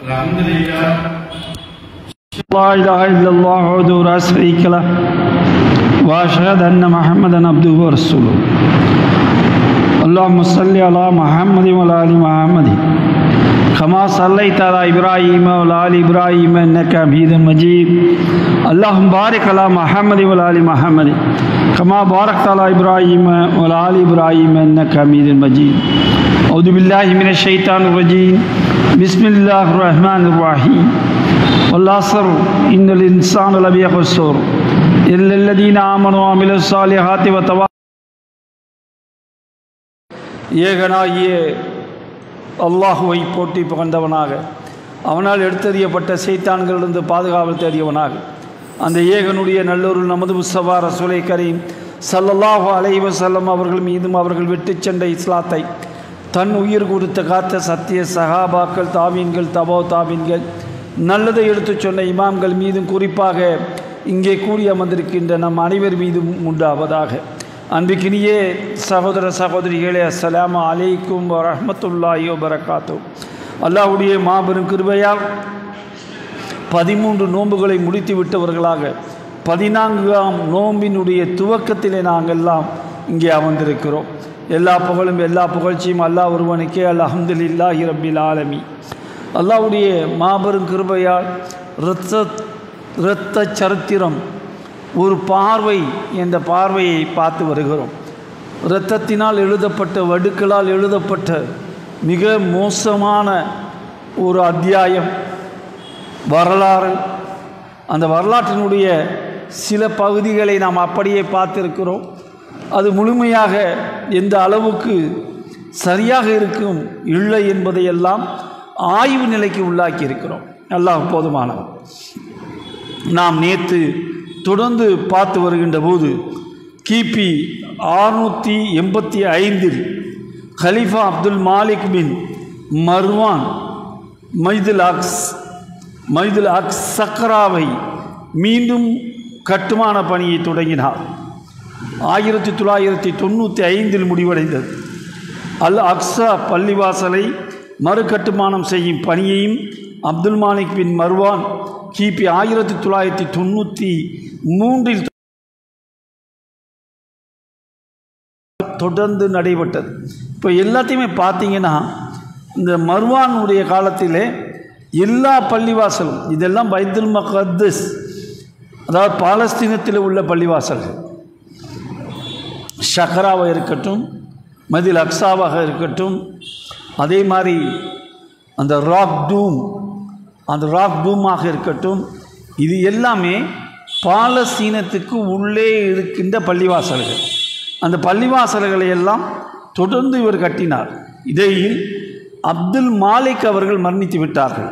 Alhamdulillah. La ilaha illallah wahdahu la sharika lah wa ashhadu anna Muhammadan abduhu wa rasuluhu. Allahumma salli ala Muhammadin wa ala ali Muhammadin kama sallaita ala Ibrahim wa ala ali Ibrahim innaka Hamidum Majid. Allahumma barik ala Muhammadin wa ala ali Muhammadin kama barakta ala Ibrahim wa ala ali Ibrahim innaka Hamidum Majid. A'udhu billahi minash shaitanir rajim. Bismillahir rahmanir rahim. والعصر إن الإنسان لفي خسر إلا الذين آمنوا وعملوا الصالحات ஏகனாகிய அல்லாஹுவை போற்றி புகழ்ந்தவனாக அவனால் எடுத்தறியப்பட்ட சைத்தான்களிலிருந்து பாதுகாவல் தேடியவனாக அந்த ஏகனுடைய நல்லொரு நமது முஸ்தபா ரசூலை கரீம் ஸல்லல்லாஹு அலைஹி வஸல்லம் அவர்கள் மீதும் அவர்கள் விட்டுச் சென்ற இஸ்லாத்தை தன் உயிர் கொடுத்த காத்த சத்திய சஹாபாக்கள் தாபீன்கள் தபோ தாபீன்கள் நல்லதை எடுத்துச் சொன்ன இமாம்கள் மீதும் குறிப்பாக இங்கே கூடி அமர்ந்திருக்கின்ற நம் அனைவர் மீதும் உண்டாவதாக. அன்பிற்கினிய சகோதர சகோதரிகளே, அஸ்ஸலாமு அலைக்கும் வரஹ்மத்துல்லாஹி வபரகாத்துஹு. அல்லாஹ்வுடைய மாபெரும் கிருபையால் 13 நோன்புகளை முடித்து விட்டவர்களாக 14ஆம் நோம்பினுடைய துவக்கத்திலே நாங்கள் எல்லாம் இங்கே அமர்ந்திருக்கிறோம். எல்லா புகழும் எல்லா புகழ்ச்சியும் அல்லாஹ் ஒருவனுக்கே. அல்ஹம்துலில்லாஹி ரப்பில் ஆலமீன். அல்லாஹ்வுடைய மாபெரும் கிருபையால் இரத்த சரித்திரம் ஒரு பார்வை என்ற பார்வையை பார்த்து வருகிறோம். இரத்தத்தினால் எழுதப்பட்ட வடுக்களால் எழுதப்பட்ட மிக மோசமான ஒரு அத்தியாயம் வரலாறு. அந்த வரலாற்றினுடைய சில பகுதிகளை நாம் அப்படியே பார்த்திருக்கிறோம். அது முழுமையாக எந்த அளவுக்கு சரியாக இருக்கும் இல்லை என்பதையெல்லாம் ஆய்வு நிலைக்கு உள்ளாக்கி இருக்கிறோம். அல்லாஹ் போதுமானவர். நாம் நேற்று தொடர்ந்து பார்த்து வருகின்ற போது கிபி 685 கலீஃபா அப்துல் மாலிக் பின் மர்வான் மைதுல் அக்ஸ் சக்ராவை மீண்டும் கட்டுமான பணியை தொடங்கினார். 1995 முடிவடைந்தது. அல் அக்ஸா பள்ளிவாசலை மறு கட்டுமானம் செய்யும் பணியையும் அப்துல் மாலிக் பின் மர்வான் கிபி 1993 தொடர்ந்து நடைபெற்றது. இப்போ எல்லாத்தையுமே பார்த்தீங்கன்னா இந்த மர்வானுடைய காலத்திலே எல்லா பள்ளிவாசலும் இதெல்லாம் பைத்துல் மக்தஸ், அதாவது பாலஸ்தீனத்தில் உள்ள பள்ளிவாசல்கள், ஷக்ராவாக இருக்கட்டும், மதில் அக்ஸாவாக இருக்கட்டும், அதே மாதிரி அந்த ராக் டூமாக இருக்கட்டும், இது எல்லாமே பாலஸ்தீனத்துக்கு உள்ளே இருக்கின்ற பள்ளிவாசல்கள். அந்த பள்ளிவாசல்களை எல்லாம் தொடர்ந்து இவர் கட்டினார். இடையில் அப்துல் மாலிக் அவர்கள் மரணித்து விட்டார்கள்.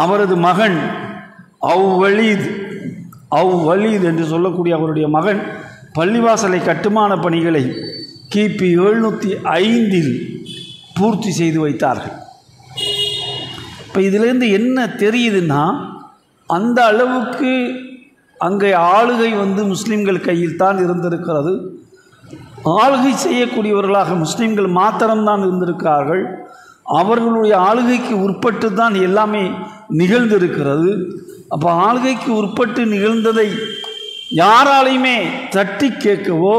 அவரது மகன் அவ்வலீத் என்று சொல்லக்கூடிய அவருடைய மகன் பள்ளிவாசலை கட்டுமான பணிகளை கிபி 705 பூர்த்தி செய்து வைத்தார்கள். இப்போ இதிலேருந்து என்ன தெரியுதுன்னா, அந்த அளவுக்கு அங்கே ஆளுகை முஸ்லீம்கள் கையில் தான் இருந்திருக்கிறது. ஆளுகை செய்யக்கூடியவர்களாக முஸ்லீம்கள் மாத்திரம்தான் இருந்திருக்கிறார்கள். அவர்களுடைய ஆளுகைக்கு உட்பட்டு தான் எல்லாமே நிகழ்ந்திருக்கிறது. அப்போ ஆளுகைக்கு உட்பட்டு நிகழ்ந்ததை யாராலையுமே தட்டி கேட்கவோ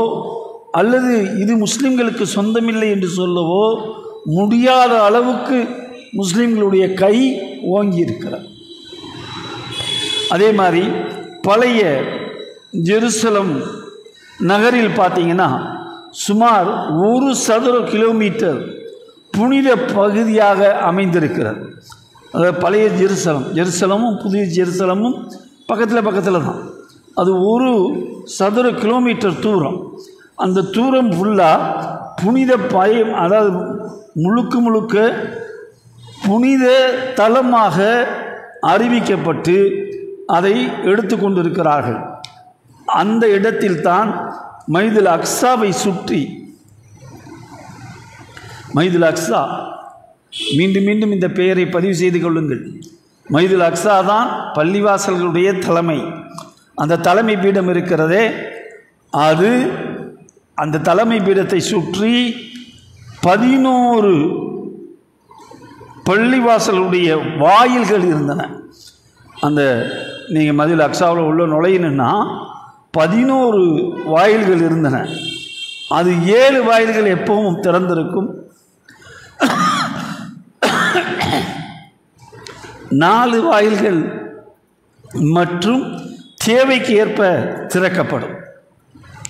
அல்லது இது முஸ்லீம்களுக்கு சொந்தமில்லை என்று சொல்லவோ முடியாத அளவுக்கு முஸ்லீம்களுடைய கை ஓங்கி இருக்கிறது. அதே மாதிரி பழைய ஜெருசலம் நகரில் பார்த்தீங்கன்னா சுமார் 1 சதுர கிலோமீட்டர் புனித பகுதியாக அமைந்திருக்கிறது. அதாவது பழைய ஜெருசலமும் புதிய ஜெருசலமும் பக்கத்தில் தான். அது 1 சதுர கிலோமீட்டர் தூரம். அந்த தூரம் ஃபுல்லாக புனித பயம், அதாவது முழுக்க புனித தலமாக அறிவிக்கப்பட்டு அதை எடுத்து கொண்டிருக்கிறார்கள். அந்த இடத்தில்தான் மைதுல் அக்ஸாவை சுற்றி, மைதுல் அக்ஸா, மீண்டும் இந்த பெயரை பதிவு செய்து கொள்ளுங்கள். மைதுல் அக்ஸா தான் பள்ளிவாசல்களுடைய தலைமை. அந்த தலைமை பீடம் இருக்கிறதே, அது அந்த தலைமை பீடத்தை சுற்றி 11 பள்ளிவாசலுடைய வாயில்கள் இருந்தன. அந்த நீங்கள் மதில் அக்ஸாவில் உள்ள நுழையணுன்னா 11 வாயில்கள் இருந்தன. அது 7 வாயில்கள் எப்பவும் திறந்திருக்கும், 4 வாயில்கள் மற்றும் தேவைக்கு ஏற்ப திறக்கப்படும்.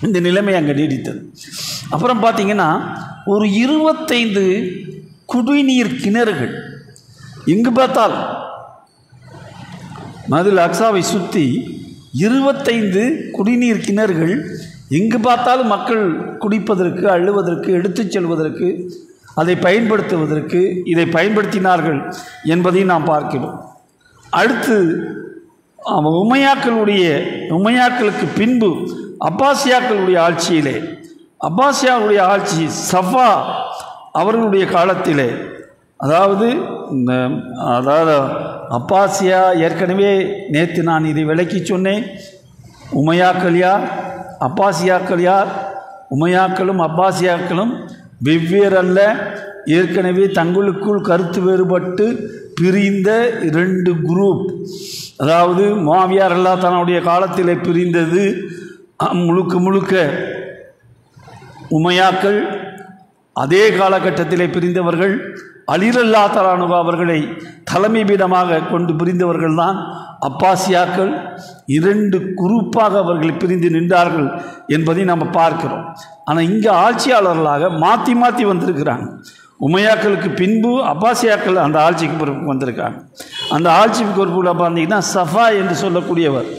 இந்த நிலைமை அங்கே நீடித்தது. அப்புறம் பார்த்தீங்கன்னா ஒரு 25 குடிநீர் கிணறுகள் எங்கு பார்த்தால் மதில் அக்ஸாவை சுற்றி 25 குடிநீர் கிணறுகள் எங்கு பார்த்தாலும் மக்கள் குடிப்பதற்கு, அள்ளுவதற்கு, எடுத்துச் செல்வதற்கு, அதை பயன்படுத்துவதற்கு இதை பயன்படுத்தினார்கள் என்பதையும் நாம் பார்க்கிறோம். அடுத்து உமையாக்களுக்கு பின்பு அப்பாசியாக்களுடைய ஆட்சியிலே, அப்பாசியாவுடைய ஆட்சி சஃபா அவர்களுடைய காலத்திலே, அதாவது அப்பாசியா ஏற்கனவே நேற்று நான் இதை விளக்கி சொன்னேன். உமையாக்கள் யார், அப்பாசியாக்கள் யார்? உமையாக்களும் அப்பாசியாக்களும் வெவ்வேறல்ல, ஏற்கனவே தங்களுக்குள் கருத்து வேறுபட்டு பிரிந்த 2 குரூப். அதாவது முஆவியா ரலியல்லாஹு தன்னுடைய காலத்தில் பிரிந்தது முழுக்க உமையாக்கள். அதே காலகட்டத்தில் பிரிந்தவர்கள் அலி ரலியல்லாஹு அன்ஹு அவர்களை தலைமை பீடமாக கொண்டு பிரிந்தவர்கள் தான் அப்பாசியாக்கள். 2 குரூப்பாக அவர்கள் பிரிந்து நின்றார்கள் என்பதை நம்ம பார்க்கிறோம். ஆனால் இங்கே ஆட்சியாளர்களாக மாற்றி மாற்றி வந்திருக்கிறாங்க. உமையாக்களுக்கு பின்பு அப்பாசியாக்கள் அந்த ஆட்சிக்கு பொறுப்பு வந்திருக்காங்க. அந்த ஆட்சிக்கு பொறுப்புல பார்த்தீங்கன்னா சஃபா என்று சொல்லக்கூடியவர்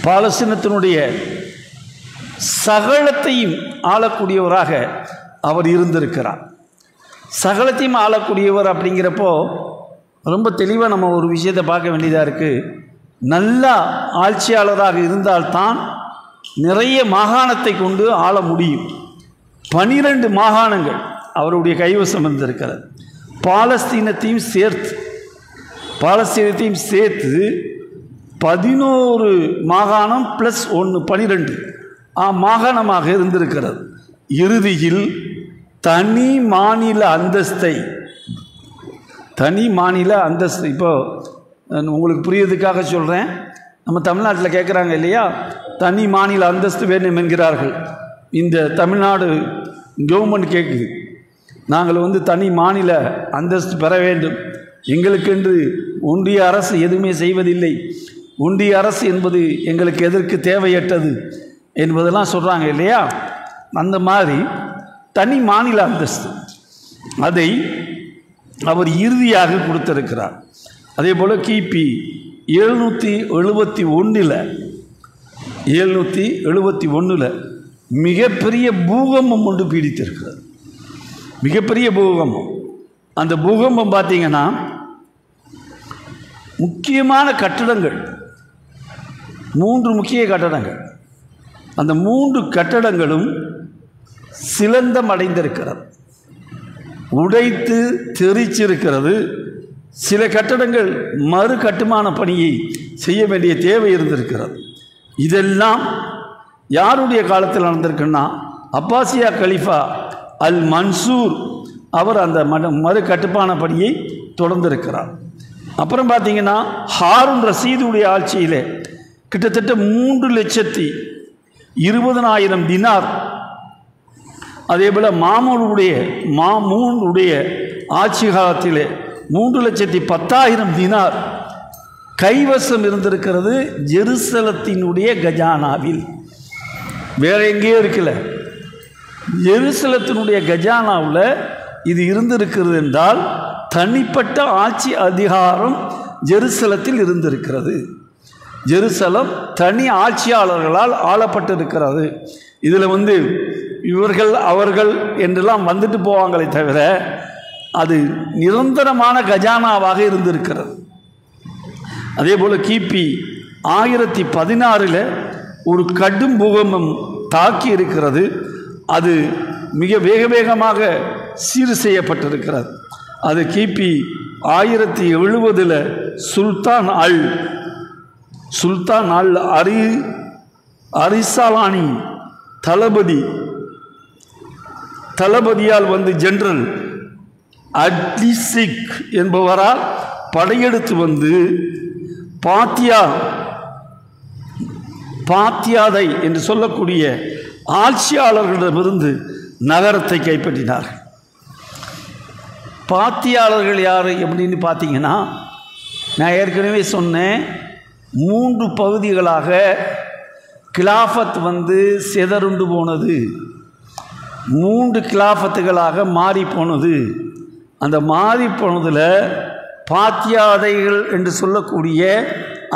பாலஸ்தீனத்தினுடைய சகலத்தையும் ஆளக்கூடியவராக அவர் இருந்திருக்கிறார். சகலத்தையும் ஆளக்கூடியவர் அப்படிங்கிறப்போ ரொம்ப தெளிவாக நம்ம ஒரு விஷயத்தை பார்க்க வேண்டியதாக இருக்குது. நல்ல ஆட்சியாளராக இருந்தால்தான் நிறைய மாகாணத்தை கொண்டு ஆள முடியும். 12 மாகாணங்கள் அவருடைய கைவசம் இருந்திருக்கிறது. பாலஸ்தீனத்தையும் சேர்த்து 11 மாகாணம் ப்ளஸ் 1 12 மாகாணமாக இருந்திருக்கிறது. இறுதியில் தனி மாநில அந்தஸ்து இப்போ உங்களுக்கு புரியறதுக்காக சொல்கிறேன். நம்ம தமிழ்நாட்டில் கேட்குறாங்க இல்லையா, தனி மாநில அந்தஸ்து வேண்டும் என்கிறார்கள். இந்த தமிழ்நாடு கவர்மெண்ட் கேட்குது, நாங்கள் தனி மாநில அந்தஸ்து பெற வேண்டும், எங்களுக்கென்று ஒன்றிய அரசு எதுவுமே செய்வதில்லை, ஒன்றிய அரசு என்பது எங்களுக்கு எதற்கு தேவையற்றது என்பதெல்லாம் சொல்கிறாங்க இல்லையா. அந்த மாதிரி தனி மாநில அந்தஸ்து அதை அவர் இறுதியாக கொடுத்திருக்கிறார். அதே போல் கிபி 771 மிகப்பெரிய பூகம்பம் ஒன்று பீடித்திருக்கிறது. மிகப்பெரிய பூகம்பம். அந்த பூகம்பம் பார்த்தீங்கன்னா முக்கியமான கட்டடங்கள் 3 முக்கிய கட்டடங்கள், அந்த 3 கட்டடங்களும் சிலந்தம் அடைந்திருக்கிறது, உடைத்து தெரிச்சிருக்கிறது. சில கட்டடங்கள் மறு கட்டுமான பணியை செய்ய வேண்டிய தேவை இருந்திருக்கிறது. இதெல்லாம் யாருடைய காலத்தில் நடந்திருக்குன்னா அப்பாசியா கலீஃபா அல் மன்சூர் அவர் அந்த மறு கட்டுமான பணியை தொடர்ந்திருக்கிறார். அப்புறம் பார்த்தீங்கன்னா ஹாரூன் ரஷீதுடைய ஆட்சியில் கிட்டத்தட்ட 3,20,000 தினார், அதே போல் மாமூனுடைய ஆட்சி காலத்தில் 3,10,000 தினார் கைவசம் இருந்திருக்கிறது ஜெருசலத்தினுடைய கஜானாவில். வேற எங்கேயோ இருக்கல, ஜெருசலத்தினுடைய கஜானாவில் இது இருந்திருக்கிறது என்றால் தனிப்பட்ட ஆட்சி அதிகாரம் ஜெருசலத்தில் இருந்திருக்கிறது. ஜெருசலம் தனி ஆட்சியாளர்களால் ஆளப்பட்டிருக்கிறது. இதில் இவர்கள் அவர்கள் என்றெல்லாம் வந்துட்டு போவாங்களே தவிர அது நிரந்தரமான கஜானாவாக இருந்திருக்கிறது. அதே போல் கிபி 1016 ஒரு கடும் பூகம்பம் தாக்கி இருக்கிறது. அது மிக வேகமாக சீர் செய்யப்பட்டிருக்கிறது. அது கிபி 1070 சுல்தான் அல் அரிசாலானி தளபதியால் ஜெனரல் அட்லிசிக் என்பவரால் படையெடுத்து வந்து பாத்தியாதை என்று சொல்லக்கூடிய ஆட்சியாளர்களிடமிருந்து நகரத்தை கைப்பற்றினார்கள். பாத்தியாளர்கள் யார் எப்படின்னு பார்த்தீங்கன்னா, நான் ஏற்கனவே சொன்னேன், 3 பகுதிகளாக கிலாஃபத் வந்து சிதறுண்டு போனது, 3 கிலாஃபத்துகளாக மாறி போனது. அந்த மாறி போனதில் பாத்தியாதைகள் என்று சொல்லக்கூடிய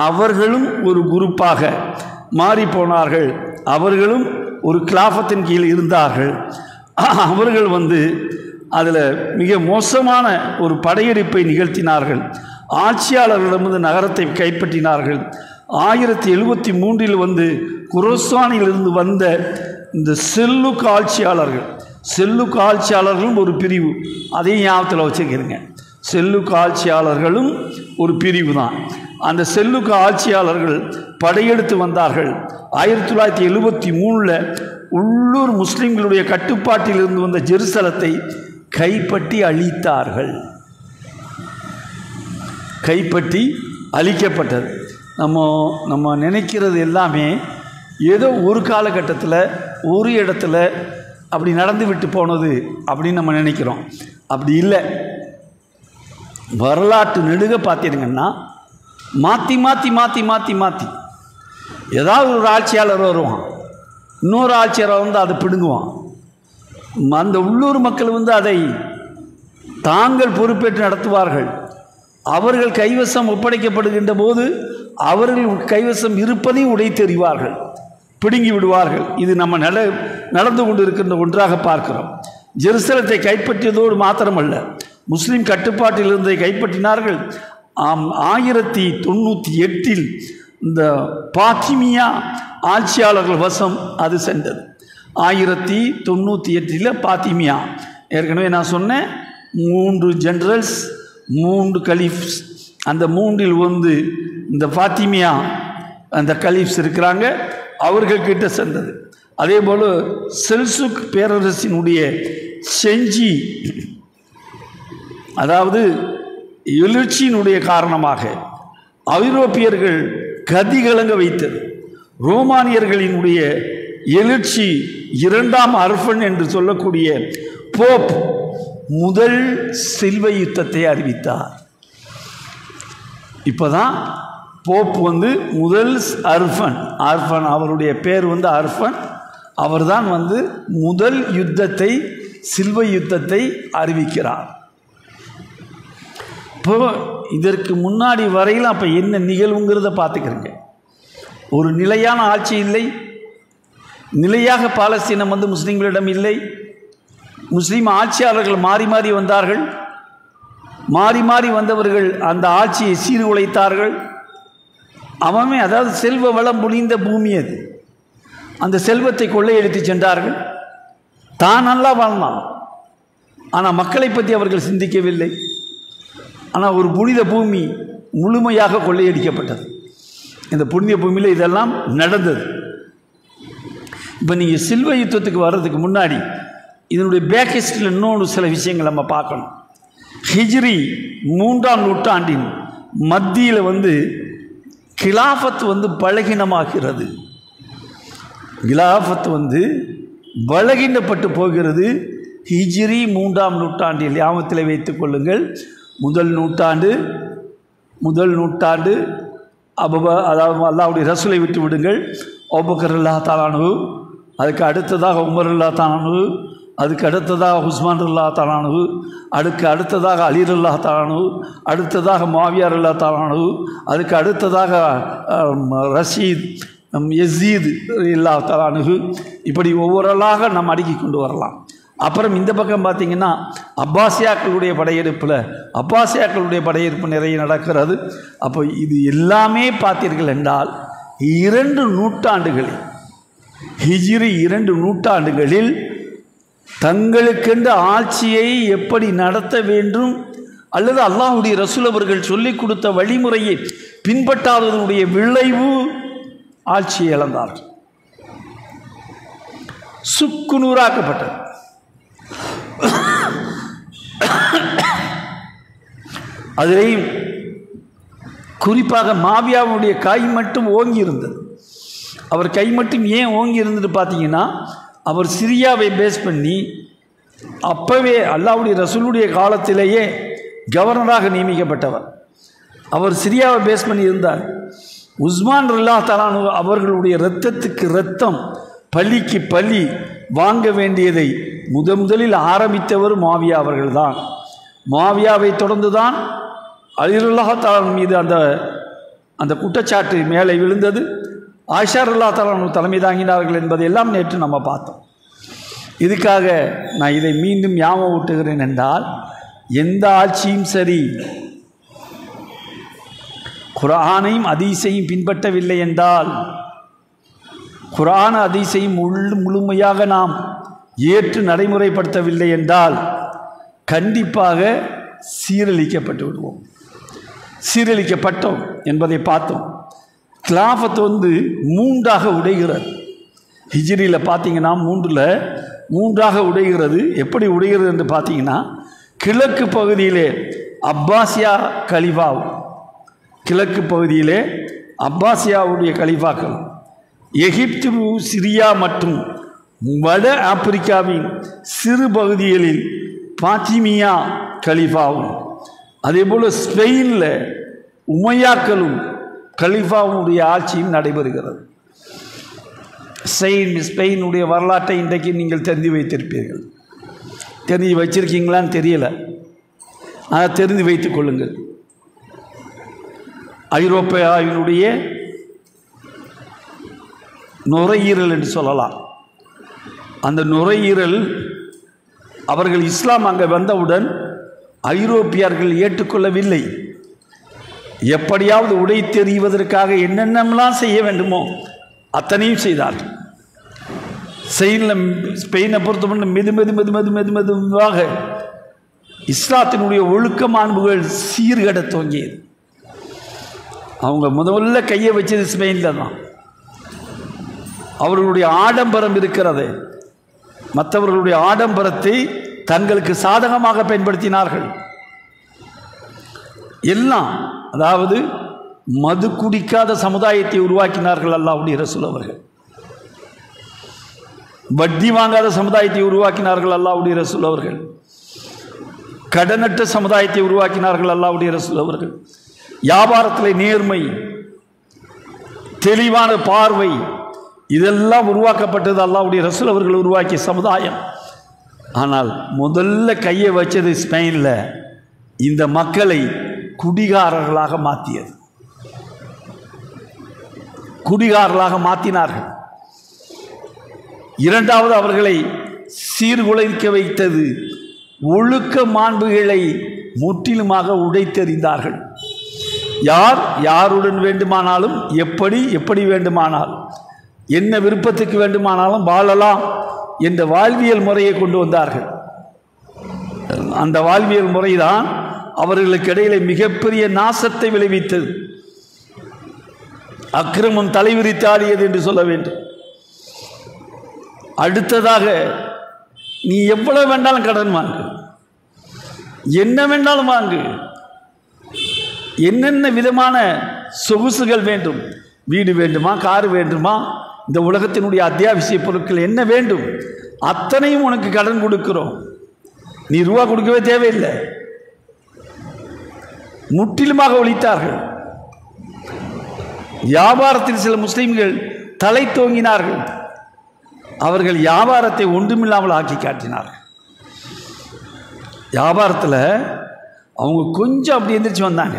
அவர்களும் ஒரு குரூப்பாக மாறி போனார்கள். அவர்களும் ஒரு கிலாஃபத்தின் கீழ் இருந்தார்கள். அவர்கள் வந்து அதில் மிக மோசமான ஒரு படையெடுப்பை நிகழ்த்தினார்கள். ஆட்சியாளர்களிடமிருந்து நகரத்தை கைப்பற்றினார்கள். 1073 வந்து குரோசானிலிருந்து வந்த இந்த செல்லுக் ஆட்சியாளர்களும் ஒரு பிரிவு, அதையும் ஞாபகத்தில் வச்சுக்கிறீங்க. செல்லுக் ஆட்சியாளர்களும் ஒரு பிரிவு தான். அந்த செல்லுக் ஆட்சியாளர்கள் படையெடுத்து வந்தார்கள். 1973 உள்ளூர் முஸ்லிம்களுடைய கட்டுப்பாட்டில் இருந்து வந்த ஜெருசலத்தை கைப்பற்றி அழித்தார்கள். கைப்பற்றி அழிக்கப்பட்டது. நம்ம நினைக்கிறது எல்லாமே ஏதோ ஒரு காலகட்டத்தில் ஒரு இடத்துல அப்படி நடந்து விட்டு போனது அப்படின்னு நம்ம நினைக்கிறோம். அப்படி இல்லை. வரலாற்று நெடுக பார்த்தீங்கன்னா மாற்றி மாற்றி மாற்றி மாற்றி மாற்றி ஏதாவது ஒரு ஆட்சியாளர் வருவான், இன்னொரு ஆட்சியாளர் வந்து அதை பிடுங்குவான். அந்த உள்ளூர் மக்கள் வந்து அதை தாங்கள் பொறுப்பேற்று நடத்துவார்கள். அவர்கள் கைவசம் ஒப்படைக்கப்படுகின்ற போது அவர்கள் கைவசம் இருப்பதையும் உடைத்தெறிவார்கள், பிடுங்கி விடுவார்கள். இது நம்ம நடந்து கொண்டு இருக்கின்ற ஒன்றாக பார்க்கிறோம். ஜெருசலத்தை கைப்பற்றியதோடு மாத்திரமல்ல, முஸ்லீம் கட்டுப்பாட்டில் இருந்ததை கைப்பற்றினார்கள். 1098 இந்த பாத்திமியா ஆட்சியாளர்கள் வசம் அது சென்றது. 1098 பாத்திமியா, ஏற்கனவே நான் சொன்னேன், 3 ஜெனரல்ஸ் 3 கலீஃப்ஸ். அந்த 3 வந்து இந்த பாத்திமியா அந்த கலீஃப்ஸ் இருக்கிறாங்க, அவர்கள்கிட்ட சென்றது. அதே போல் செல்சுக் பேரரசினுடைய செஞ்சி, அதாவது எழுச்சியினுடைய காரணமாக ஐரோப்பியர்கள் கதிகலங்க வைத்தது. ரோமானியர்களினுடைய எழுச்சி 2ஆம் அர்ஃபன் என்று சொல்லக்கூடிய போப் முதல் சிலுவை யுத்தத்தை அறிவித்தார். இப்போதான் போப் வந்து முதல் அர்ஃபன் அவருடைய பேர் வந்து அர்ஃபன், அவர்தான் வந்து முதல் யுத்தத்தை, சிலுவை யுத்தத்தை அறிவிக்கிறார். இப்போ இதற்கு முன்னாடி வரையில் அப்போ என்ன நிகழ்வுங்கிறத பார்த்துக்கிறீங்க. ஒரு நிலையான ஆட்சி இல்லை, நிலையாக பாலஸ்தீனம் வந்து முஸ்லீம்களிடம் இல்லை. முஸ்லீம் ஆட்சியாளர்கள் மாறி மாறி வந்தார்கள். மாறி மாறி வந்தவர்கள் அந்த ஆட்சியை சீர்குலைத்தார்கள். அவமே, அதாவது செல்வ வளம் பொழிந்த பூமி அது, அந்த செல்வத்தை கொள்ளையடித்து சென்றார்கள். தான் நல்லா வாழ்ந்தான், ஆனால் மக்களை பற்றி அவர்கள் சிந்திக்கவில்லை. ஆனால் ஒரு புனித பூமி முழுமையாக கொள்ளையடிக்கப்பட்டது. இந்த புனித பூமியில் இதெல்லாம் நடந்தது. இப்போ நீங்கள் சிலுவை யுத்தத்துக்கு வர்றதுக்கு முன்னாடி இதனுடைய பேக் ஹிஸ்டரியில் இன்னொன்று சில விஷயங்கள் நம்ம பார்க்கணும். ஹிஜ்ரி 3ஆம் நூற்றாண்டின் மத்தியில் வந்து கிலாஃபத் வந்து பலகீனமாகிறது. கிலாஃபத் வந்து பலகீனப்பட்டு போகிறது. ஹிஜ்ரி 3ஆம் நூற்றாண்டில் ஞாபகத்தில் வைத்துக் கொள்ளுங்கள். முதல் நூற்றாண்டு அதாவது அல்லாஹ்வுடைய ரசூலை விட்டு விடுங்கள், அபூபக்கர் ரலியல்லாஹு தஆலா அன்ஹு, அதுக்கு அடுத்ததாக உமர் ரலியல்லாஹு தஆலா அன்ஹு, அதுக்கு அடுத்ததாக உஸ்மான் ரலியல்லாஹு தஆலா அன்ஹு, அதுக்கு அடுத்ததாக அலி ரலியல்லாஹு தஆலா அன்ஹு, அடுத்ததாக முஆவியா ரலியல்லாஹு தஆலா அன்ஹு, அதுக்கு அடுத்ததாக ரஷீத் யஸீத் ரலியல்லாஹு தஆலா அன்ஹு. இப்படி ஒவ்வொருவராக நம்ம அடுக்கி கொண்டு வரலாம். அப்புறம் இந்த பக்கம் பார்த்திங்கன்னா அப்பாசியாக்களுடைய படையெடுப்பு நிறைய நடக்கிறது. அப்போ இது எல்லாமே பார்த்தீர்கள் என்றால் 2 நூற்றாண்டுகளில், ஹிஜ்ரி 2 நூற்றாண்டுகளில் தங்களுக்கென்று ஆட்சியை எப்படி நடத்த வேண்டும் அல்லது அல்லாஹ்வுடைய ரசூல் அவர்கள் சொல்லிக் கொடுத்த வழிமுறையை பின்பற்றாததனுடைய விளைவு ஆட்சியை இழந்தார்கள். சுக்குநூறாக்கப்பட்டது. அதிலேயும் குறிப்பாக மாவியாவுடைய கை மட்டும் ஓங்கி இருந்தது. அவர் கை மட்டும் ஏன் ஓங்கி இருந்துட்டு பார்த்தீங்கன்னா, அவர் சிரியாவை பேஸ் பண்ணி அப்போவே அல்லாஹ்வுடைய ரசூலுடைய காலத்திலேயே கவர்னராக நியமிக்கப்பட்டவர். அவர் சிரியாவை பேஸ் பண்ணி இருந்தார். உஸ்மான் ரலியல்லாஹு தஆலா அவர்களுடைய இரத்தத்துக்கு இரத்தம், பள்ளிக்கு பள்ளி வாங்க வேண்டியதை முதலில் ஆரம்பித்தவர் முஆவியா அவர்கள்தான். முஆவியாவை தொடர்ந்து தான் அலி ரலியல்லாஹு தஆலா மீது அந்த குற்றச்சாட்டு மேலே விழுந்தது. ஆயிஷா ரலியல்லாஹு தஆலா தலைமை தாங்கினார்கள் என்பதையெல்லாம் நேற்று நம்ம பார்த்தோம். இதுக்காக நான் இதை மீண்டும் ஞாபகம் ஊட்டுகிறேன் என்றால், எந்த ஆட்சியும் சரி குர்ஆனையும் ஹதீஸையும் பின்பற்றவில்லை என்றால், குர்ஆன் ஹதீஸையும் முழுமையாக நாம் ஏற்று நடைமுறைப்படுத்தவில்லை என்றால் கண்டிப்பாக சீரழிக்கப்பட்டு விடுவோம். சீரழிக்கப்பட்டோம் என்பதை பார்த்தோம். கிலாஃபத் மூன்றாக உடைகிறது. ஹிஜ்ரியில் பார்த்தீங்கன்னா மூன்றாக உடைகிறது. எப்படி உடைகிறது என்று பார்த்தீங்கன்னா, கிழக்கு பகுதியிலே அப்பாசியா கலிஃபாவும், கிழக்கு பகுதியிலே அப்பாசியாவுடைய கலிஃபாக்கள், எகிப்து, சிரியா மற்றும் வட ஆப்பிரிக்காவின் சிறு பகுதிகளில் பாத்திமியா கலிஃபாவும், அதேபோல் ஸ்பெயினில் உமையாக்களும் கலிஃபாவுடைய ஆட்சியும் நடைபெறுகிறது. ஸ்பெயினுடைய வரலாற்றை இன்றைக்கு நீங்கள் தெரிந்து வைத்திருப்பீர்கள். தெரிஞ்சு வச்சிருக்கீங்களான்னு தெரியல, அதை தெரிந்து வைத்துக் கொள்ளுங்கள். ஐரோப்பாவினுடைய நுரையீரல் என்று சொல்லலாம். அந்த நுரையீரல், அவர்கள் இஸ்லாம் அங்கே வந்தவுடன் ஐரோப்பியர்கள் ஏற்றுக்கொள்ளவில்லை. எப்படியாவது உடை தெரிவதற்காக என்னென்னலாம் செய்ய வேண்டுமோ அத்தனையும் செய்தார்கள். ஸ்பெயினை பொறுத்தவரை மெதுவாக இஸ்லாத்தினுடைய ஒழுக்க மாண்புகள் சீர்கட துவங்கியது. அவங்க முதல்ல கையை வச்சது ஸ்பெயினில் தான். அவர்களுடைய ஆடம்பரம் இருக்கிறது, மற்றவர்களுடைய ஆடம்பரத்தை தங்களுக்கு சாதகமாக பயன்படுத்தினார்கள். எல்லாம், அதாவது மது குடிக்காத சமுதாயத்தை உருவாக்கினார்கள் அல்லாஹ்வுடைய ரசூல் அவர்கள். வட்டி வாங்காத சமுதாயத்தை உருவாக்கினார்கள் அல்லாஹ்வுடைய ரசூல் அவர்கள். கடனற்ற சமுதாயத்தை உருவாக்கினார்கள் அல்லாஹ்வுடைய ரசூல் அவர்கள். வியாபாரத்தில் நேர்மை, தெளிவான பார்வை, இதெல்லாம் உருவாக்கப்பட்டது அல்லாஹ்வுடைய ரசூல் அவர்கள் உருவாக்கிய சமுதாயம். ஆனால் முதல்ல கையை வச்சது ஸ்பெயினில் இந்த மக்களை குடிகாரர்களாக மாற்றியது. குடிகாரர்களாக மாற்றினார்கள். இரண்டாவது அவர்களை சீர்குலைக்க வைத்தது ஒழுக்க மாண்புகளை முற்றிலுமாக உடைத்தெறிந்தார்கள். யாருடன் வேண்டுமானாலும் எப்படி வேண்டுமானாலும் என்ன விருப்பத்துக்கு வேண்டுமானாலும் வாழலாம் என்ற வாழ்வியல் முறையை கொண்டு வந்தார்கள். அந்த வாழ்வியல் முறைதான் அவர்களுக்கு இடையிலே மிகப்பெரிய நாசத்தை விளைவித்தது. அக்கிரமம் தலைவிரித்தாடியது என்று சொல்ல வேண்டும். அடுத்ததாக, நீ எவ்வளவு வேண்டாலும் கடன் வாங்கு, என்ன வேண்டாலும் வாங்கு, என்னென்ன விதமான சொகுசுகள் வேண்டும், வீடு வேண்டுமா, கார் வேண்டுமா, இந்த உலகத்தினுடைய அத்தியாவசிய பொருட்கள் என்ன வேண்டும், அத்தனையும் உனக்கு கடன் கொடுக்கிறோம், நீ ரூபா கொடுக்கவே தேவையில்லை. முற்றிலுமாக ஒழித்தார்கள். வியாபாரத்தில் சில முஸ்லிம்கள் தலை தோங்கினார்கள். அவர்கள் வியாபாரத்தை ஒன்றுமில்லாமல் ஆக்கி காட்டினார்கள். வியாபாரத்தில் அவங்க கொஞ்சம் அப்படி எந்திரிச்சு வந்தாங்க.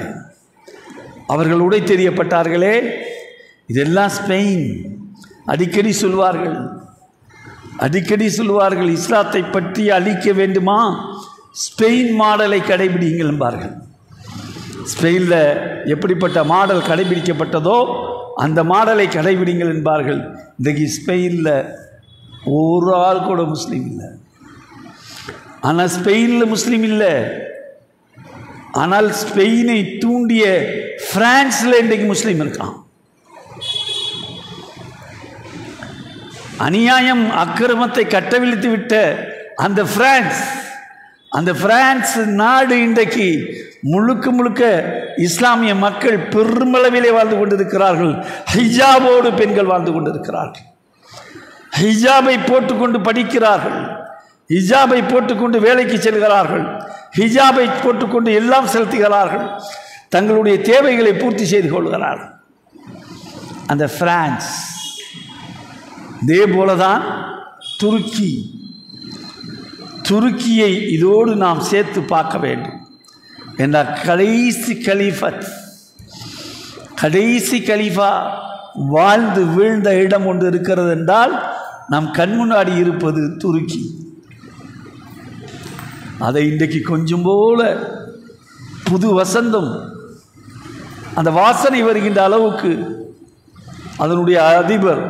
அவர்கள் உடை தெரியப்பட்டார்களே, இதெல்லாம் ஸ்பெயின். அடிக்கடி சொல்வார்கள், இஸ்லாத்தை பற்றி அழிக்க வேண்டுமா, ஸ்பெயின் மாடலை கடைபிடிங்கள் என்பார்கள். ஸ்பெயினில் எப்படிப்பட்ட மாடல் கடைபிடிக்கப்பட்டதோ அந்த மாடலை கடைபிடிங்கள் என்பார்கள். இன்றைக்கு ஸ்பெயினில் ஒரு ஆள் கூட முஸ்லீம் இல்லை. ஆனால் ஸ்பெயினில் முஸ்லீம் இல்லை. ஆனால் ஸ்பெயினை தூண்டிய பிரான்ஸில் இன்றைக்கு முஸ்லீம் இருக்கான். அநியாயம் அக்கிரமத்தை கட்டவிழ்த்து விட்ட அந்த பிரான்ஸ், அந்த பிரான்ஸ் நாடு இன்றைக்கு முழுக்க முழுக்க இஸ்லாமிய மக்கள் பெருமளவிலே வாழ்ந்து கொண்டிருக்கிறார்கள். ஹிஜாபோடு பெண்கள் வாழ்ந்து கொண்டிருக்கிறார்கள். ஹிஜாபை போட்டுக்கொண்டு படிக்கிறார்கள், ஹிஜாபை போட்டுக்கொண்டு வேலைக்கு செல்கிறார்கள், ஹிஜாபை போட்டுக்கொண்டு எல்லாம் செலுத்துகிறார்கள், தங்களுடைய தேவைகளை பூர்த்தி செய்து கொள்கிறார்கள். அந்த பிரான்ஸ் இதே போலதான் துருக்கியை இதோடு நாம் சேர்த்து பார்க்க வேண்டும். என்ற கடைசி கலீஃபா வாழ்ந்து வீழ்ந்த இடம் ஒன்று இருக்கிறது என்றால் நம் கண் முன்னாடி இருப்பது துருக்கி. அதை இன்றைக்கு கொஞ்சம் போல புது வசந்தம் அந்த வாசனை வருகின்ற அளவுக்கு அதனுடைய அதிபர்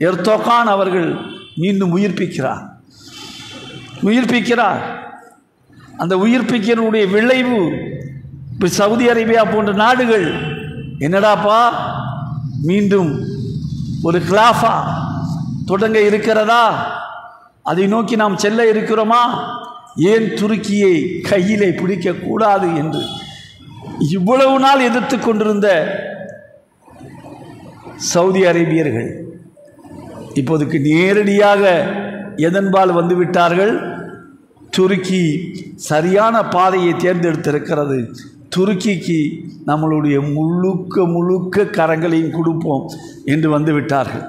எர்தோகான் அவர்கள் மீண்டும் உயிர்ப்பிக்கிறார். அந்த உயிர்ப்பிக்கிறனுடைய விளைவு இப்போ சவுதி அரேபியா போன்ற நாடுகள் என்னடாப்பா மீண்டும் ஒரு கிலாஃபா தொடங்க இருக்கிறதா, அதை நோக்கி நாம் செல்ல இருக்கிறோமா, ஏன் துருக்கியை கையிலே பிடிக்கக்கூடாது என்று இவ்வளவு நாள் எதிர்த்து கொண்டிருந்த சவுதி அரேபியர்கள் இப்போதுக்கு நேரடியாக எதன்பால் வந்துவிட்டார்கள். துருக்கி சரியான பாதையை தேர்ந்தெடுத்திருக்கிறது. துருக்கிக்கு நம்மளுடைய முழுக்க கரங்களையும் கொடுப்போம் என்று வந்துவிட்டார்கள்.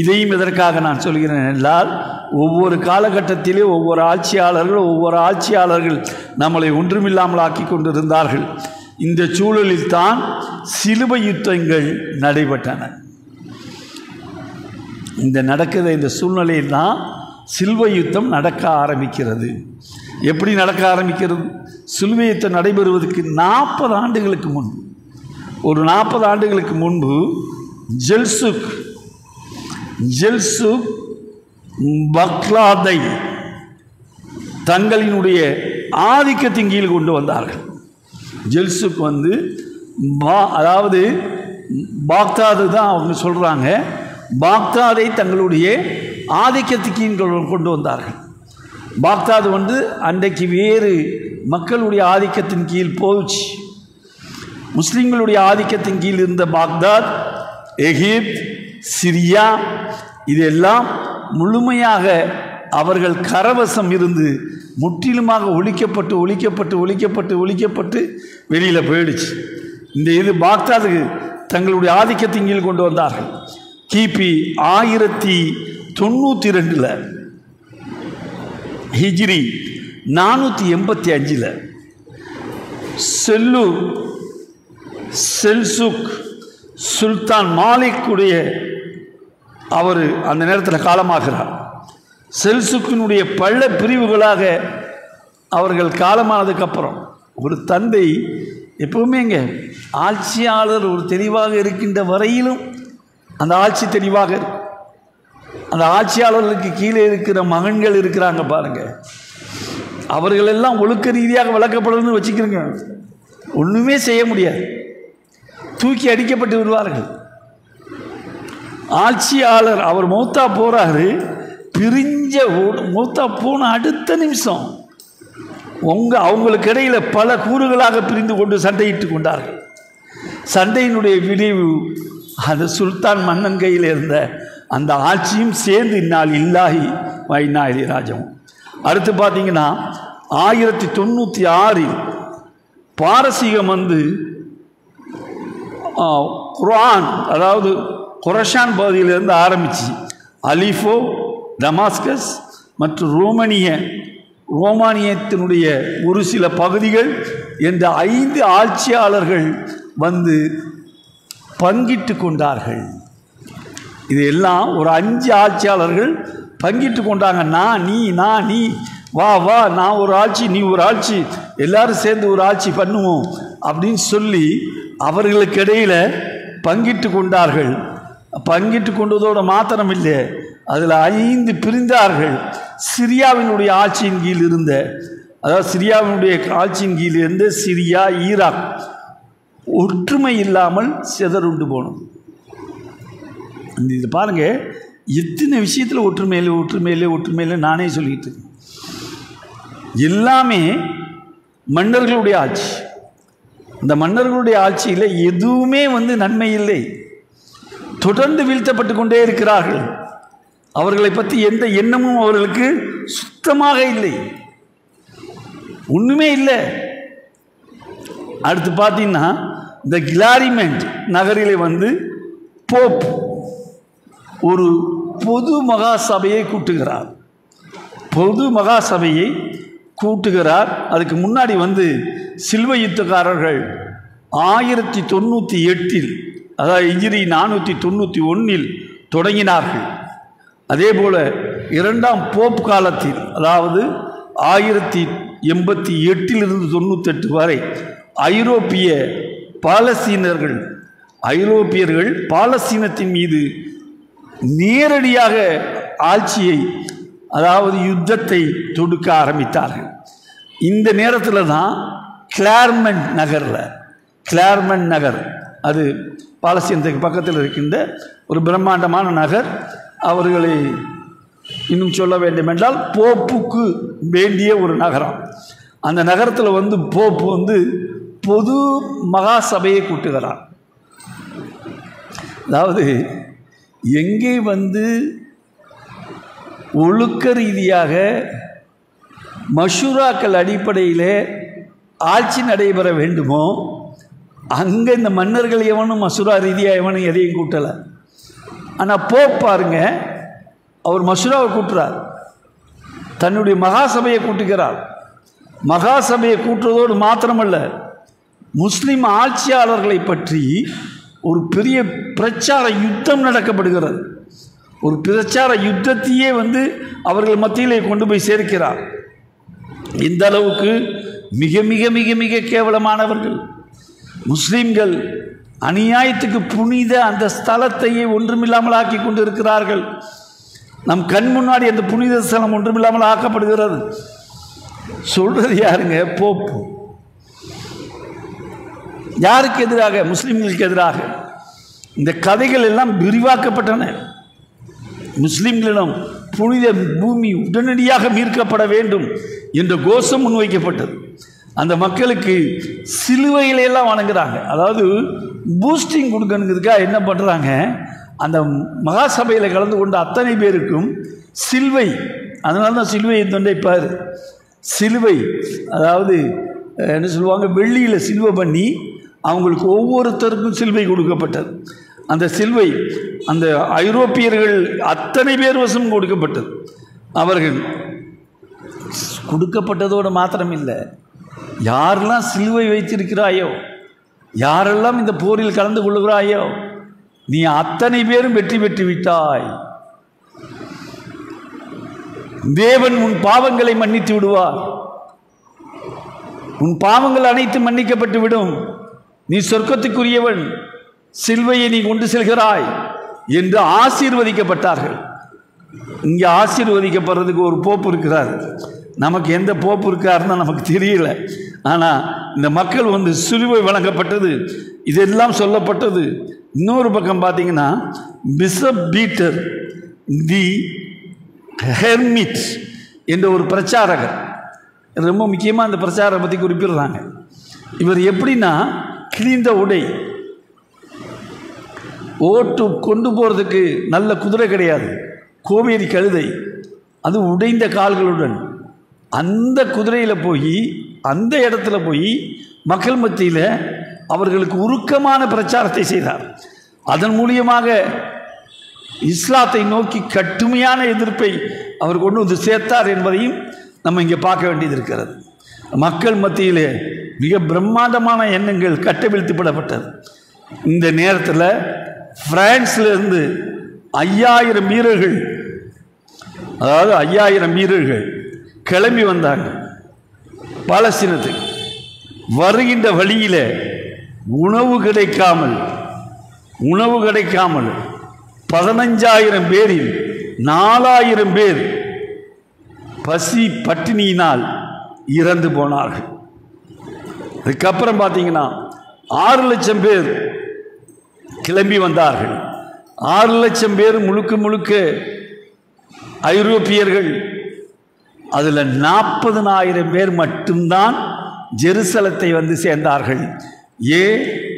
இதையும் எதற்காக நான் சொல்கிறேன் என்றால், ஒவ்வொரு காலகட்டத்திலே ஒவ்வொரு ஆட்சியாளர்கள் நம்மளை ஒன்றுமில்லாமல் ஆக்கி கொண்டிருந்தார்கள். இந்த சூழலில் தான் சிலுவை யுத்தங்கள் நடைபெற்றன. இந்த சூழ்நிலையில் தான் சிலுவை யுத்தம் நடக்க ஆரம்பிக்கிறது. எப்படி நடக்க ஆரம்பிக்கிறது? சிலுவை யுத்தம் நடைபெறுவதற்கு 40 ஆண்டுகளுக்கு முன்பு, ஒரு 40 ஆண்டுகளுக்கு முன்பு ஜெல்சுக் பக்லாதை தங்களினுடைய ஆதிக்கத்தின் கீழ் கொண்டு வந்தார்கள். ஜெல்சுக் அதாவது பாக்தாது தான் அவங்க சொல்கிறாங்க. பாக்தாதை தங்களுடைய ஆதிக்கத்துக்கு கொண்டு வந்தார்கள். பாக்தாது அன்றைக்கு வேறு மக்களுடைய ஆதிக்கத்தின் கீழ் போச்சு. முஸ்லீம்களுடைய ஆதிக்கத்தின் கீழ் இருந்த பாக்தாத், எகிப்து, சிரியா இதெல்லாம் முழுமையாக அவர்கள் கரவசம் இருந்து முற்றிலுமாக ஒழிக்கப்பட்டு வெளியில் போயிடுச்சு. இது பாக்தாதுக்கு தங்களுடைய ஆதிக்கத்தின் கீழ் கொண்டு வந்தார்கள். கிபி 1092 ஹிஜ்ரி 485 செல்சுக் சுல்தான் மாலிக்குடைய அவர் அந்த நேரத்தில் காலமாகிறார். செல்சுக்கினுடைய பல பிரிவுகளாக அவர்கள் காலமானதுக்கப்புறம் ஒரு தந்தை எப்பவுமேங்க ஆட்சியாளர் ஒரு தெளிவாக இருக்கின்ற வரையிலும் அந்த ஆட்சி தெளிவாக இருக்கும். அந்த ஆட்சியாளர்களுக்கு கீழே இருக்கிற மகன்கள் இருக்கிறாங்க பாருங்க, அவர்களெல்லாம் ஒழுக்க ரீதியாக வளர்க்கப்படுதுன்னு வச்சுக்கிறோங்க, ஒன்றுமே செய்ய முடியாது, தூக்கி அடிக்கப்பட்டு விடுவார்கள். ஆட்சியாளர் அவர் மௌத்தா போறாரு, மௌத்தா போன அடுத்த நிமிஷம் அவங்களுக்கு இடையில பல கூறுகளாக பிரிந்து கொண்டு சண்டையிட்டு கொண்டார்கள். சண்டையினுடைய விளைவு அந்த சுல்தான் மன்னன் கையில் இருந்த அந்த ஆட்சியும் சேர்ந்து இந்நாள் இல்லாஹி வைநாயலி ராஜம். அடுத்து பார்த்தீங்கன்னா 1096 பாரசீகம் குர்ஆன், அதாவது குரஷான் பகுதியிலிருந்து ஆரம்பித்து அலிஃபோ, டமாஸ்கஸ் மற்றும் ரோமானியத்தினுடைய ஒரு சில பகுதிகள் என்ற 5 ஆட்சியாளர்கள் பங்கிட்டு கொண்டார்கள். இதெல்லாம் ஒரு 5 ஆட்சியாளர்கள் பங்கிட்டு கொண்டாங்க. நான் நீ வா நான் ஒரு ஆட்சி, நீ ஒரு ஆட்சி, எல்லாரும் சேர்ந்து ஒரு ஆட்சி பண்ணுவோம் அப்படின்னு சொல்லி அவர்களுக்கு இடையில பங்கிட்டு கொண்டார்கள். பங்கிட்டு கொண்டதோடு மாத்திரம் இல்லை, அதில் 5 பிரிந்தார்கள். சிரியாவினுடைய ஆட்சியின் கீழ் இருந்த, அதாவது சிரியாவினுடைய ஆட்சியின் கீழ் இருந்த சிரியா, ஈராக் ஒற்றுமை இல்லாமல் சிதறுண்டு போனோம். இது பாருங்க, எத்தனை விஷயத்தில் ஒற்றுமையில் நானே சொல்லிட்டு இருக்கேன். எல்லாமே மன்னர்களுடைய ஆட்சி. இந்த மன்னர்களுடைய ஆட்சியில் எதுவுமே நன்மை இல்லை. தொடர்ந்து வீழ்த்தப்பட்டு கொண்டே இருக்கிறார்கள். அவர்களை பற்றி எந்த எண்ணமும் அவர்களுக்கு சுத்தமாக இல்லை, ஒன்றுமே இல்லை. அடுத்து பார்த்தீங்கன்னா இந்த கிளாரிமெண்ட் நகரிலே போப் ஒரு பொது மகா சபையை கூட்டுகிறார். பொது மகா சபையை கூட்டுகிறார். அதுக்கு முன்னாடி சிலுவை யுத்தக்காரர்கள் 1098 அதாவது ஹிஜ்ரி 491 தொடங்கினார்கள். அதே போல் இரண்டாம் போப் காலத்தில் அதாவது 1088 98 வரை ஐரோப்பியர்கள் பாலஸ்தீனத்தின் மீது நேரடியாக ஆட்சியை அதாவது யுத்தத்தை தொடுக்க ஆரம்பித்தார்கள். இந்த நேரத்தில் தான் கிளார்மண்ட் நகர் அது பாலஸ்தீனத்துக்கு பக்கத்தில் இருக்கின்ற ஒரு பிரம்மாண்டமான நகர். அவர்களை இன்னும் சொல்ல வேண்டும் என்றால் போப்புக்கு வேண்டிய ஒரு நகரம். அந்த நகரத்தில் போப் பொது மகா சபையை கூட்டுகிறார். அதாவது எங்கே ஒழுக்க ரீதியாக மஷூராக்கள் அடிப்படையில் ஆட்சி நடைபெற வேண்டுமோ அங்கே இந்த மன்னர்கள் எவனும் மஷூரா ரீதியாக எவனும் எதையும் கூட்டலை. ஆனால் போப் பாருங்க, அவர் மஷூராவை கூட்டுறார், தன்னுடைய மகாசபையை கூட்டுகிறார். மகாசபையை கூட்டுறதோடு மாத்திரமல்ல, முஸ்லிம் ஆட்சியாளர்களை பற்றி ஒரு பெரிய பிரச்சார யுத்தம் நடக்கப்படுகிறது. ஒரு பிரச்சார யுத்தத்தையே அவர்கள் மத்தியிலே கொண்டு போய் சேர்க்கிறார். இந்த அளவுக்கு மிக மிக மிக மிக கேவலமானவர்கள் முஸ்லிம்கள். அநியாயத்துக்கு புனித அந்த ஸ்தலத்தையே ஒன்றுமில்லாமல் ஆக்கி கொண்டு இருக்கிறார்கள். நம் கண் முன்னாடி அந்த புனித ஸ்தலம் ஒன்றுமில்லாமல் ஆக்கப்படுகிறது. சொல்றது யாருங்க? போப்பு. யாருக்கு எதிராக? முஸ்லிம்களுக்கு எதிராக. இந்த கதைகள் எல்லாம் விரிவாக்கப்பட்டன. முஸ்லிம்களிடம் புனித பூமி உடனடியாக மீட்கப்பட வேண்டும் என்ற கோஷம் முன்வைக்கப்பட்டது. அந்த மக்களுக்கு சிலுவையிலெல்லாம் வணங்குறாங்க. அதாவது பூஸ்டிங் கொடுக்கணுங்கிறதுக்காக என்ன பண்ணுறாங்க, அந்த மகாசபையில் கலந்து கொண்ட அத்தனை பேருக்கும் சிலுவை, அதனால தான் சிலுவை தொண்டைப்பார் சிலுவை, அதாவது என்ன சொல்லுவாங்க, வெள்ளியில் சிலுவை பண்ணி அவங்களுக்கு ஒவ்வொருத்தருக்கும் சிலுவை கொடுக்கப்பட்டது. அந்த சிலுவை அந்த ஐரோப்பியர்கள் அத்தனை பேர் வசம் கொடுக்கப்பட்டது. அவர்கள் கொடுக்கப்பட்டதோடு மாத்திரம் இல்லை, யாரெல்லாம் சிலுவை வைத்திருக்கிறாயோ, யாரெல்லாம் இந்த போரில் கலந்து கொள்கிறாயோ, நீ அத்தனை பேரும் வெற்றி பெற்று விட்டாய். தேவன் உன் பாவங்களை மன்னித்து விடுவார். உன் பாவங்கள் அனைத்து மன்னிக்கப்பட்டு விடும். நீ சொர்க்கத்துக்குரியவன். சிலுவையை நீ கொண்டு செல்கிறாய் என்று ஆசீர்வதிக்கப்பட்டார்கள். இங்கே ஆசீர்வதிக்கப்படுறதுக்கு ஒரு போப்பு இருக்கிறார். நமக்கு எந்த போப்பு இருக்காருன்னு நமக்கு தெரியல. ஆனால் இந்த மக்கள் சிலுவை வழங்கப்பட்டது, இதெல்லாம் சொல்லப்பட்டது. இன்னொரு பக்கம் பார்த்தீங்கன்னா பிஷப் பீட்டர் தி ஹெர்மிட் என்ற ஒரு பிரச்சாரகர், ரொம்ப முக்கியமாக அந்த பிரச்சாரத்தை பற்றி குறிப்பிடுறாங்க. இவர் எப்படின்னா, கிழிந்த உடை, ஓட்டு கொண்டு போகிறதுக்கு நல்ல குதிரை கிடையாது, கோவேரி கழுதை, அது உடைந்த கால்களுடன் அந்த குதிரையில் போய் அந்த இடத்துல போய் மக்கள் மத்தியில் அவர்களுக்கு உருக்கமான பிரச்சாரத்தை செய்தார். அதன் மூலியமாக இஸ்லாத்தை நோக்கி கடுமையான எதிர்ப்பை அவர் கொண்டு சேர்த்தார் என்பதையும் நம்ம இங்கே பார்க்க வேண்டியது இருக்கிறது. மக்கள் மத்தியிலே மிக பிரம்மாண்டமான எண்ணங்கள் கட்டவிழ்த்துப்படப்பட்டது. இந்த நேரத்தில் பிரான்ஸ்லேருந்து 5000 வீரர்கள், அதாவது 5000 வீரர்கள் கிளம்பி வந்தாங்க பாலஸ்தீனத்துக்கு. வருகின்ற வழியில் உணவு கிடைக்காமல் 15000 பேரில் 4000 பேர் பசி பட்டினியினால் இறந்து போனார்கள். அதுக்கப்புறம் பார்த்தீங்கன்னா 6 லட்சம் பேர் கிளம்பி வந்தார்கள். 6 லட்சம் பேர் முழுக்க ஐரோப்பியர்கள், அதில் 40,000 பேர் மட்டும்தான் ஜெருசலத்தை வந்து சேர்ந்தார்கள்.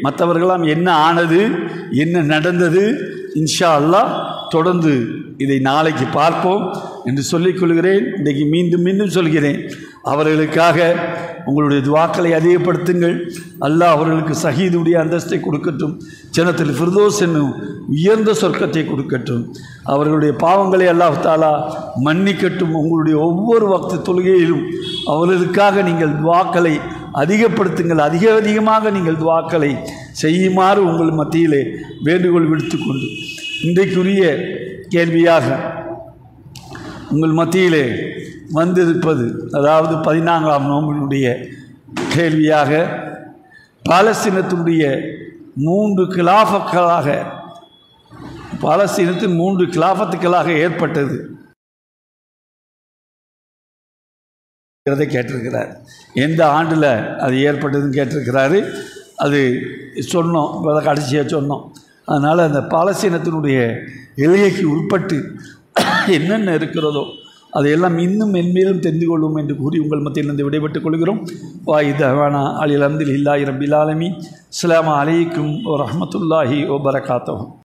மற்றவர்களாம் என்ன ஆனது, என்ன நடந்தது, இன்ஷா அல்லாஹ் தொடர்ந்து இதை நாளைக்கு பார்ப்போம் என்று சொல்லிக்கொள்கிறேன். இன்றைக்கு மீண்டும் மீண்டும் சொல்கிறேன், அவர்களுக்காக உங்களுடைய துவாக்களை அதிகப்படுத்துங்கள். அல்லாஹ் அவர்களுக்கு ஷஹீதுடைய அந்தஸ்தை கொடுக்கட்டும், ஜன்னத்துல் ஃபிர்தௌஸ் என்னும் உயர்ந்த சொர்க்கத்தை கொடுக்கட்டும். அவர்களுடைய பாவங்களை அல்லாஹ் தஆலா மன்னிக்கட்டும். உங்களுடைய ஒவ்வொரு வக்து தொழுகையிலும் அவர்களுக்காக நீங்கள் துவாக்களை அதிகப்படுத்துங்கள். அதிகமாக நீங்கள் துவாக்களை செய்யுமாறு உங்கள் மத்தியிலே வேண்டுகோள் விடுத்துக்கொண்டு, இன்றைக்குரிய கேள்வியாக உங்கள் மத்தியிலே வந்திருப்பது, அதாவது 14ஆம் நோம்பினுடைய கேள்வியாக, பாலஸ்தீனத்தினுடைய 3 கிலாஃபத்துகளாக, பாலஸ்தீனத்தின் 3 கிலாஃபத்துகளாக ஏற்பட்டது கேட்டிருக்கிறார். எந்த ஆண்டில் அது ஏற்பட்டதுன்னு கேட்டிருக்கிறாரு. அது சொன்னோம், இப்போ கடைசியாக சொன்னோம். அதனால் அந்த பாலஸ்தீனத்தினுடைய எல்லைக்கு உட்பட்டு என்னென்ன இருக்கிறதோ அதையெல்லாம் இன்னும் மென்மேலும் தெரிந்து கொள்வோம் என்று கூறி உங்கள் மத்தியிலிருந்து விடைபெற்றுக் கொள்கிறோம். வாயிதவானா அல்ஹம்துலில்லாஹி ரப்பில் ஆலமீன். அஸ்ஸலாமு அலைக்கும் வரஹ்மத்துல்லாஹி வபரகாத்துஹு.